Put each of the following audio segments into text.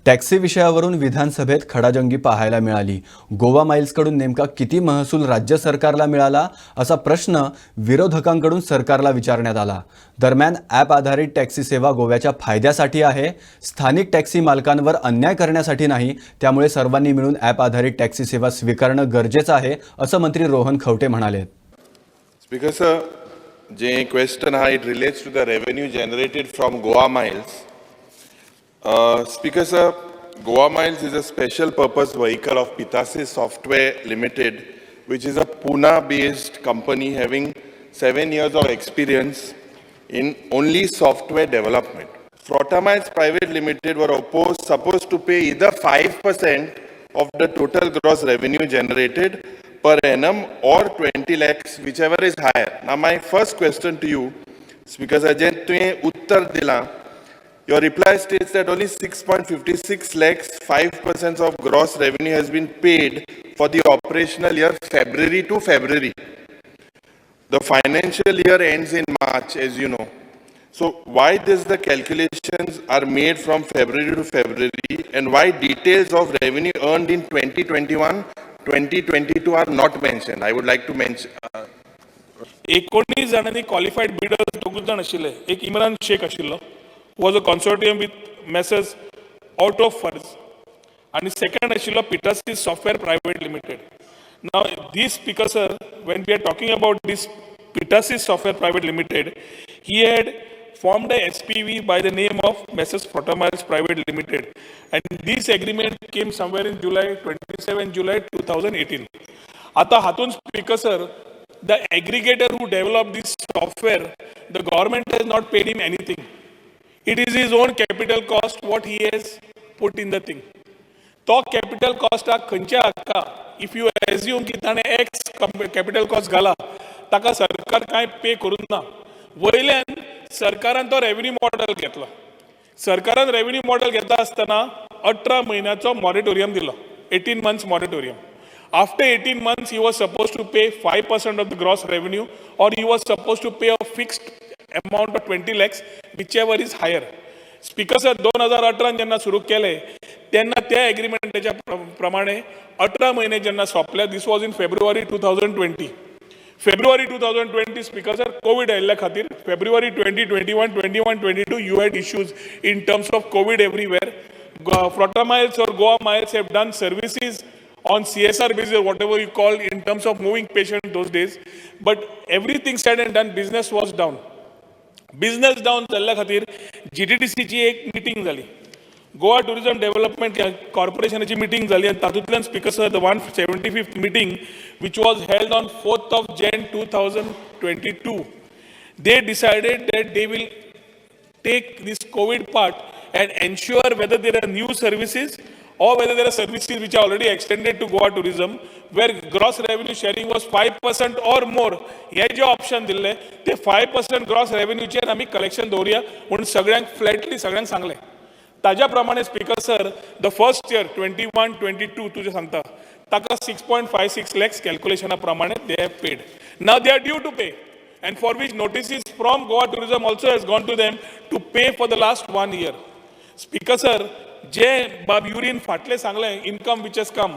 Taxi विषयावरून विधानसभेत खडाजंगी पाहायला मिळाली। गोवा माइल्सकडून नेमका किती महसूल राज्य सरकारला मिळाला असा प्रश्न विरोधकांकडून सरकारला विचारण्यात आला। दरम्यान ॲप आधारित टॅक्सी सेवा गोव्याच्या फायद्यासाठी आहे, स्थानिक टॅक्सी मालकांवर अन्याय करण्यासाठी नाही। त्यामुळे सर्वांनी मिळून ॲप आधारित टॅक्सी सेवा स्वीकारणं गरजेचं आहे असं मंत्री रोहन खवटे म्हणाले। स्पीकर सर, जे क्वेश्चन हा it relates to the revenue generated from Goa Miles. Speaker sir, Goa Miles is a special purpose vehicle of Pitasis Software Limited, which is a Pune-based company having 7 years of experience in only software development. Frota Miles Private Limited were supposed to pay either 5% of the total gross revenue generated per annum or 20 lakhs, whichever is higher. Now my first question to you, Speaker sir, जे तुम्ही उत्तर दिला, your reply states that only 6.56 lakhs, 5% of gross revenue has been paid for the operational year February to February. The financial year ends in March, as you know. So why the calculations are made from February to February, and why details of revenue earned in 2021, 2022 are not mentioned? I would like to mention. 19 जणांनी qualified bidders दोगूच जण आशिल्ले. एक इम्रान शेख आशिल्लो, was a consortium with Messrs. Out of Funds, and second ashilo Pitasis Software Private Limited. Now this speaker sir, when we are talking about this Pitasis Software Private Limited, he had formed a SPV by the name of Messrs. Frota Miles Private Limited, and this agreement came somewhere in 27 July 2018. Ata hatun speaker sir, the aggregator who developed this software, the government has not paid him anything. It is his own capital cost what he has put in the thing. तो capital cost हा खंयच्या हाका, if you assume की ताणे X capital cost घाला, ताका सरकार काय पे करूंक ना. वयल्यान सरकारान तो रेव्हेन्यू मॉडेल घेतलो. सरकारान रेव्हेन्यू मॉडेल घेता आसतना 18 म्हयन्याचो मॉरेटोरियम दिलो, 18 months moratorium. After 18 months, he was supposed to pay 5% of the gross revenue, or he was supposed to pay a fixed amount of 20 lakhs, whichever is higher. Speaker sir, 2018 जेन्ना सुरू केले तेन्ना त्या एग्रीमेंटाच्या प्रमाणे 18 महिने जेन्ना सोंपले, this was in February 2020. February 2020 speaker sir, Covid आयिल्ल्या खातीर February 2021, 21, 22 you had issues in terms of COVID everywhere. Frota Miles or Goa Miles have done services on CSR basis, whatever you call, in terms of moving patients those days, but everything said and done, business was down. Business down जाल्ल्या खातीर GTDCची एक meeting जाली, Goa tourism development कॉर्पोरेशनाची meeting जाली, आणि तातूंतल्यान speaker sir, the 175th meeting which was held on 4th of Jan 2022, they decided that they will take this COVID part and ensure whether there are new services or whether there are services which are already extended to Goa tourism, where gross revenue sharing was 5% or more. हे जे option दिले ते 5% gross रेव्हेन्यूचेर आमी collection दवरुया म्हणून सगळ्यांक फ्लॅटली सगळ्यांक सांगले. ताज्या प्रमाणे speaker sir, the first year 21-22 तुजे सांगता ताका 6.56 lakhs कॅल्क्युलेशना प्रमाणे they have paid. Now they are due to pay, and for which notices from Goa tourism also has gone to them to pay for the last 1 year. Speaker sir, जे बाब urine फाटले सांगले, income which has come,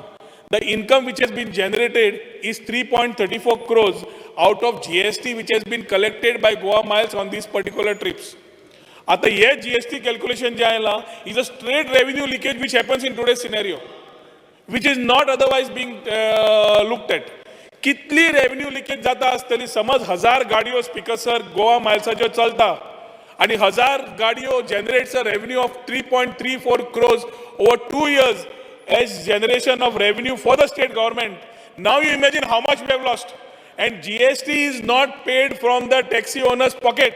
the income which has been generated is 3.34 crores out of GST which has been collected by Goa Miles on these particular trips. आता ये GST calculation जे आयला is a straight revenue leakage which happens in today's scenario, which is not otherwise being looked at. कितली revenue leakage जाता आसतली? समज 1000 गाडयो speaker sir Goa माइल्साच्यो चलता, and 1000 gadio generates a revenue of 3.34 crores over 2 years as generation of revenue for the state government. Now you imagine how much we have lost. And GST is not paid from the taxi owner's pocket.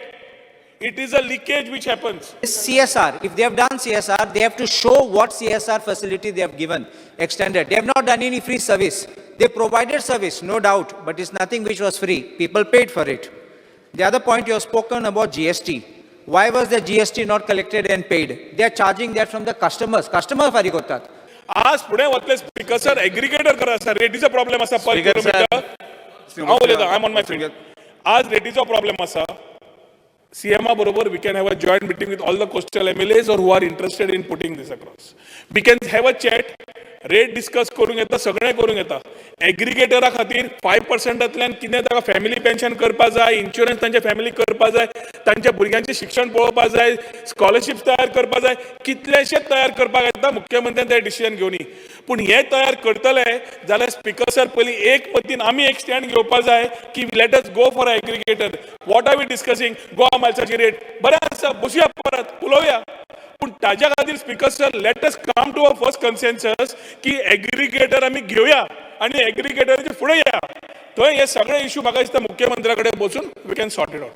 It is a leakage which happens. CSR, if they have done CSR, they have to show what CSR facility they have given, extended. They have not done any free service. They provided service, no doubt, but it's nothing which was free. People paid for it. The other point you have spoken about GST. Why was the GST not collected and paid? They are charging that from the customers. Customers फारीक होतात. आज पुढे वतले speaker sir, aggregator करा sir, रेटीचा problem असा पर kilometre. हांव उलयतां, I am on my field. आज रेटीचो प्रॉब्लेम असा. CMA बरोबर we can have a joint meeting with all the coastal MLAs or who are interested in putting this across. We can have a chat, rate discuss करूंक येता, सगळें करूंक येता. एग्रिगेटरा खातीर 5%तल्यान कितें ताका फॅमिली पेन्शन करपाक जाय, इन्शुरन्स तांच्या फॅमिलीक करपाक जाय, तांच्या भुरग्यांचें शिक्षण पळोवपाक जाय, स्कॉलरशिप्स तयार करपाक जाय, कितलेशेच तयार करपाक येता. मुख्यमंत्र्यान तें डिसिजन घेवनी. पूण हे तयार करतले जाल्यार स्पिकर सर पयलीं एक पद्दतीन आमी एक स्टँड घेवपाक जाय की let us go for aggregator. What are we discussing? Goa मायल्साची रेट बरें आसा, बसुया परत उलोवया. पूण ताज्या खातीर speaker sir let us come to a first consensus की एग्रिगेटर आमी घेवया आनी एग्रिगेटराचे फुडें या. थंय हे सगळे इश्यू म्हाका दिसता मुख्यमंत्र्या कडेन बसून we can sort it out.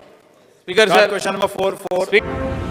Speaker, Card sir. question number 4.